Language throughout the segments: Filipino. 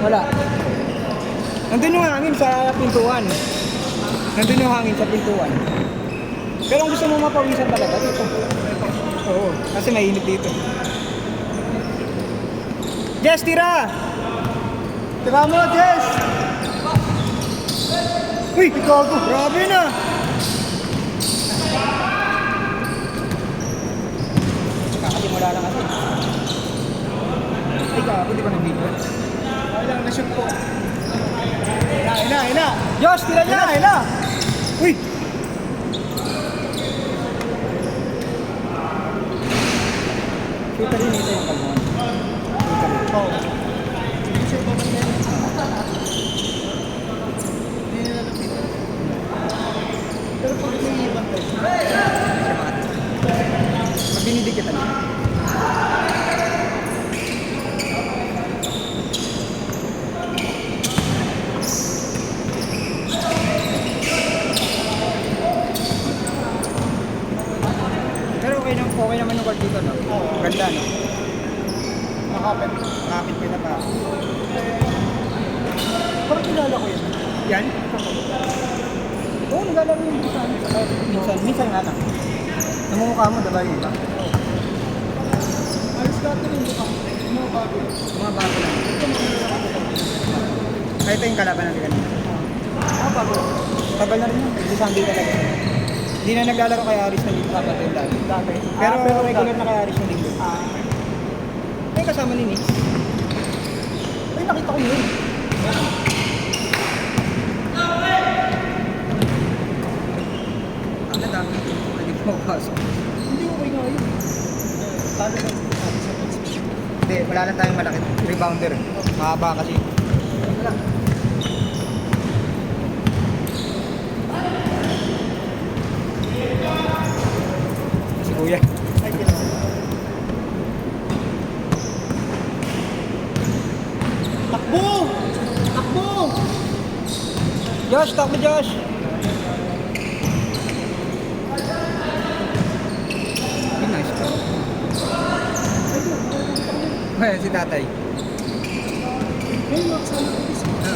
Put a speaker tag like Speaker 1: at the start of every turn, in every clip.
Speaker 1: Wala. Nandun yung hangin sa pintuan. Nandun yung hangin sa pintuan. Pero kung gusto mo mapawisan talaga, dito. Oo, kasi mainit dito. Jess, tira! Tira mo, Jess! Uy! Gago! Grabe na! Kakasimula lang kasi. Ay, gago, di ba nag-video? Ay lang, na-shoot ko. Ina! Josh, tira niya! Ina! Uy! Kita rin ito yung kalmon. Kita rin. Oo. Hindi siya ibabang yan. Hindi nila napitan. Pero pag may ibang tayo, hindi siya makatid. Pag dinidikitan niya. Okay naman yung guard dito, no? Oo. Ganda, no? Nakapit ko na pa. Parang kilala ko yun. Yan? Oo, naglalaro yung minsan. Minsan nga lang. Namumukha mo, diba yun ba? Alis natin yung mukha. Mga bago. Mga bago lang. Ay, ito yung kalaban natin kanina. Bago. Tagal na rin yun. Hindi Sunday talaga. Hindi na naglalaro kay Aris na dito dapat yung dati. Pero regular na kay Aris yung dito. May kasama ni Nix. Ay, nakita ko yun. Ang dami. Hindi ko mapasok. Hindi ko kayo yun. Hindi, wala na tayong malaki. Rebounder. Mahaba kasi. Wala. Kuya. Takbo! Takbo! Josh, takbo Josh! Nice ka. Ayan si tatay.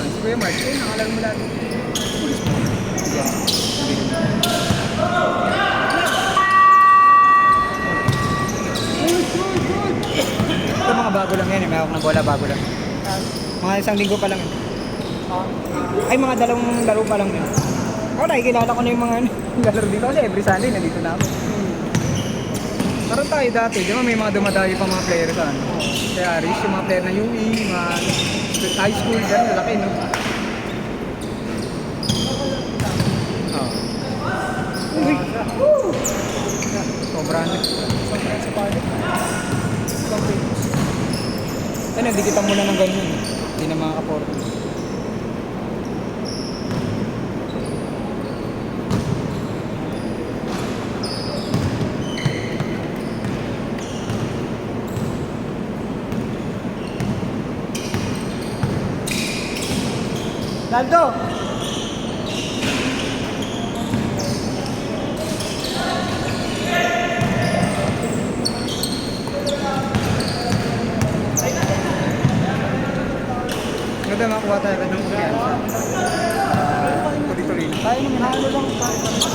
Speaker 1: Si Kuya Mark. Nakalaro mo lagi. Ito mga bago lang yan, may hawak ng bola, bago lang. Mga isang linggo pa lang. Ay, mga dalawang laro pa lang din. Ako nakikilala ko na yung mga laro dito kasi every Sunday nandito na ako. Parang tayo dati, di ba may mga dumadayo pa mga player sa ano? Kaya Aris, yung mga player na UE, mga high school, gano'n, laki, no? Uy! Sobrang sa party. Ano, dikitan mo na ng ganyan. Hindi na makaka-porto. Naldo! Maganda makuha tayo ng kumpiyansa. Tuloy-tuloy. Tayo naman, halo lang.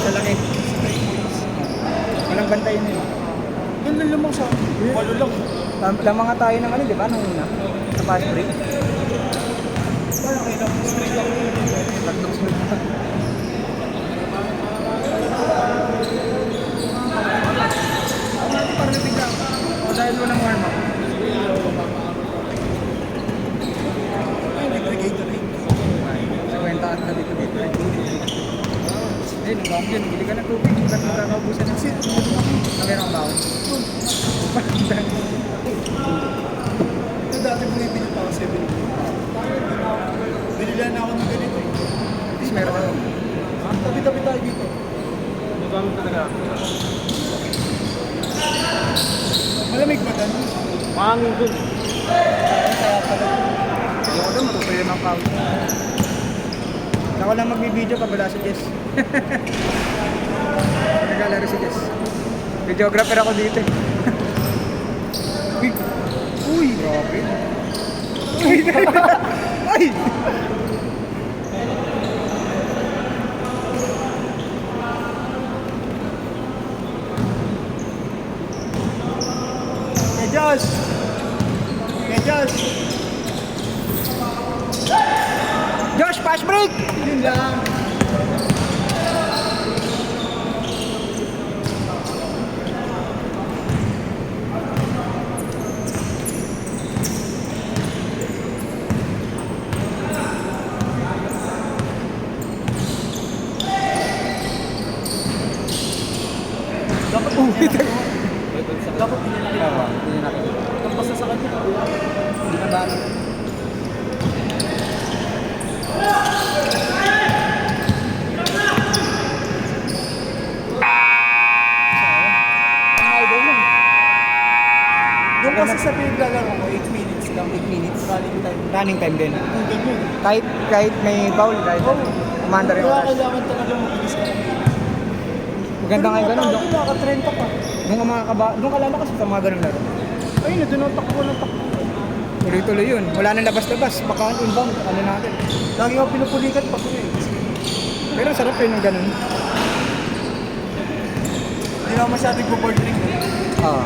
Speaker 1: Lalaki. Walang bantay na yun. Yun lang lamang sa walo lang. Lamang nga tayo ng ano, di ba? Nung una. Sa fast break. Wala kayo lang. Straight lang. Tatlong smooth na. Ako natin parang nabigla. O dahil mo ng warm-up. At na dito. Eh, nagawang dyan, bili ka ng tubig. Ba't magkakaubusan ng sit? Meron ba ako? Ito dati bumibili pa ako 7. Binila na ako ng ganito eh. At least meron ako. Tabi-tabi tayo dito. Nagawang talaga. Malamig ba dyan? Mahangin dun. Kaya pala. Hindi ko doon, matutuyo ng pawis. Ako lang magbibideo pag wala si Jess. Naglalaro si Jess. Videographer ako dito eh. Uy! Grabe! Uy! Ay! Hey, Josh! Hey, Josh! Josh, pass break! Yun lang. Dapat dapat hindi na basta sa kanya. Hindi na ba? Yung kasi sa pinaglalaro ko, 8 minutes lang. 8 minutes. Running time. Running time din. Kahit may foul, kahit commander yung oras. Kailangan talaga mabilis ka. Maganda nga yung ganun. Naka-30 pa. Doon ka lalakas sa mga ganun laro. Ayun, doon ang takbo ng takbo. Tuloy-tuloy yun. Wala nang labas-labas. Baka inbound. Ano natin. Lagi ako pinupulikat pa ko eh. Pero sarap yun yung ganun. Hindi na masyadong po-board ring. Oo.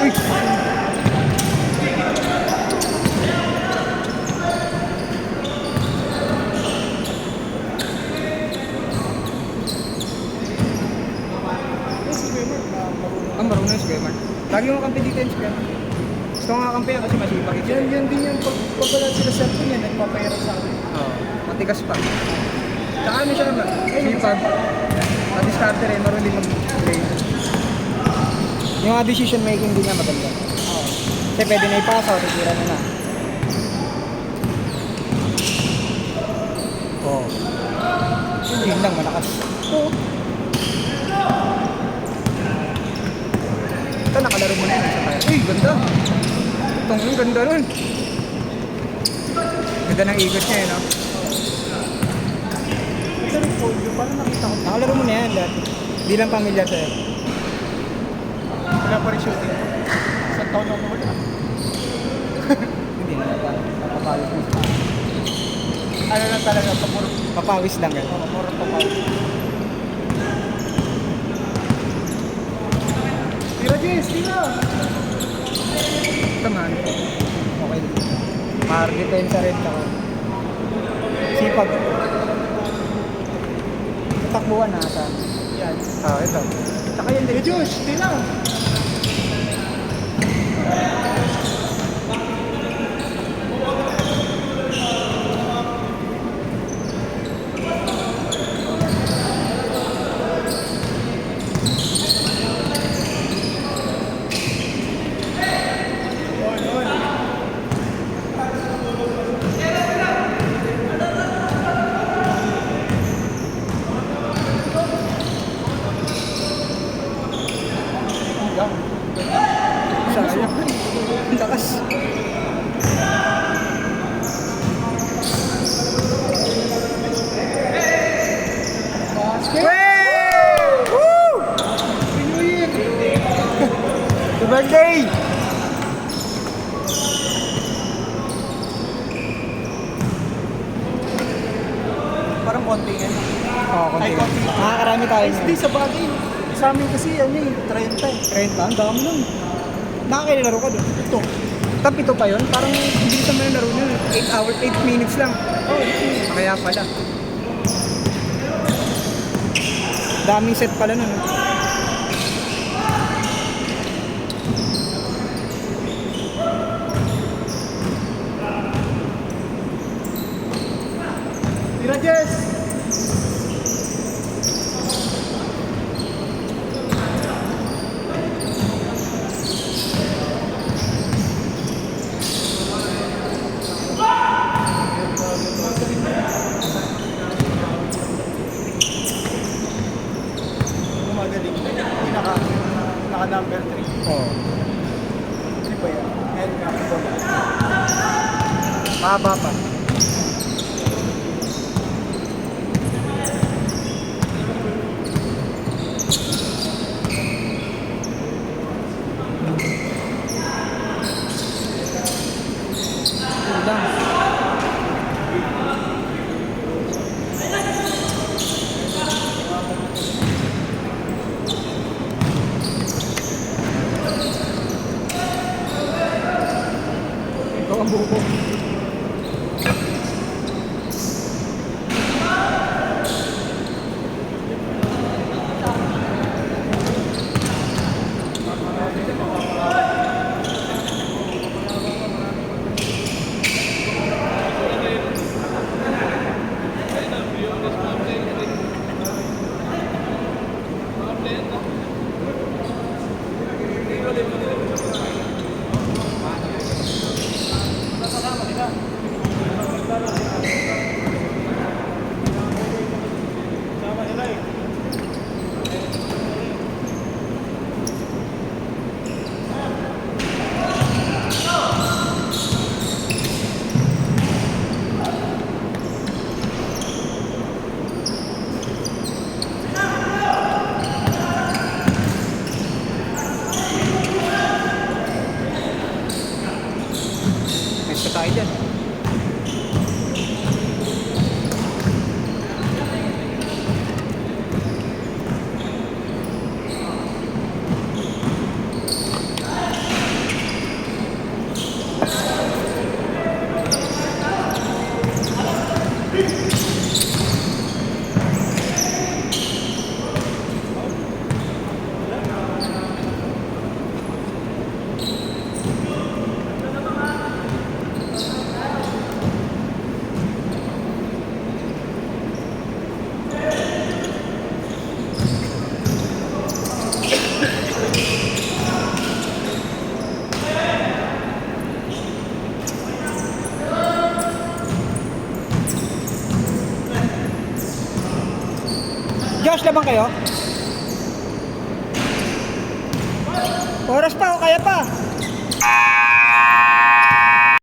Speaker 1: Uy! Marunong yung swimmer. Lagi mo kampi dito yung swimmer. Gusto ko nga kampi kasi masipag ito. Yan din yung pagbalan sila sa akin yan, nagpapayara sa akin. Oo, matigas pa. Tsaka ano siya naman, sipag. Madiskarte rin, marunong din mag-play. Yung mga decision making din niya maganda. Oo. Kasi pwede na ipasa o titira na na. Oo. Yun lang, malakas. Oo. Ito, nakalaro mo na yun sa tayo. Uy, ganda! Itong ganda nun. Ganda ng ikot niya eh, no? Ito rin po, parang nakita ko. Nakalaro mo na yan dati. Hindi lang pamilyar sa'yo. Wala pa rin shooting. Isang taon ako wala. Hindi na napapawis mo sa ano lang talaga, papawis lang. Oo, papawis. Tira, Jess! Tira! Ito nga, okay. Mar-depensa rin ako. Sipag. Takbuhan na ata. Yan. Ah, ito. Saka yun din. Josh! Tira! Sayang. Ang takas. Woo! Happy birthday! Parang konti yan. Oo, konti. Ay, konti. Nakakarami tayo. Hindi, sa bagay. Sa amin kasi yan eh, 30. 30? Ang dami nun. Nakakailanaro ka doon? Ito. Tap ito pa yun? Parang hindi ka naman laro nyo. 8 hours, 8 minutes lang. Oo, oh, kaya pala. Daming set pala nun. Tira, Jess! Magaling. Naka number 3. Oo. Hindi ba yan? Ngayon nga ako ba? Mahaba pa. buko. Next tayo dyan. Josh, labang kayo? Oras pa o kaya pa?